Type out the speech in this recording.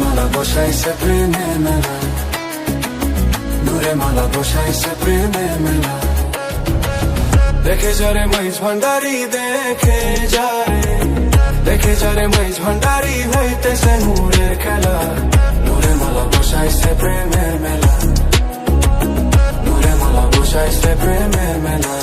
মালা বসাইছে প্রেমের মেলা, নূরে মালা বসাইছে প্রেমের মেলা। দেখে যারে মহিষ ভান্ডারি, দেখে যারে মহিষ ভান্ডারি হইতেছে নূরের খেলা। নূরে মালা বসাইছে প্রেমের মেলা, নূরে মালা বসাইছে প্রেমের মেলা।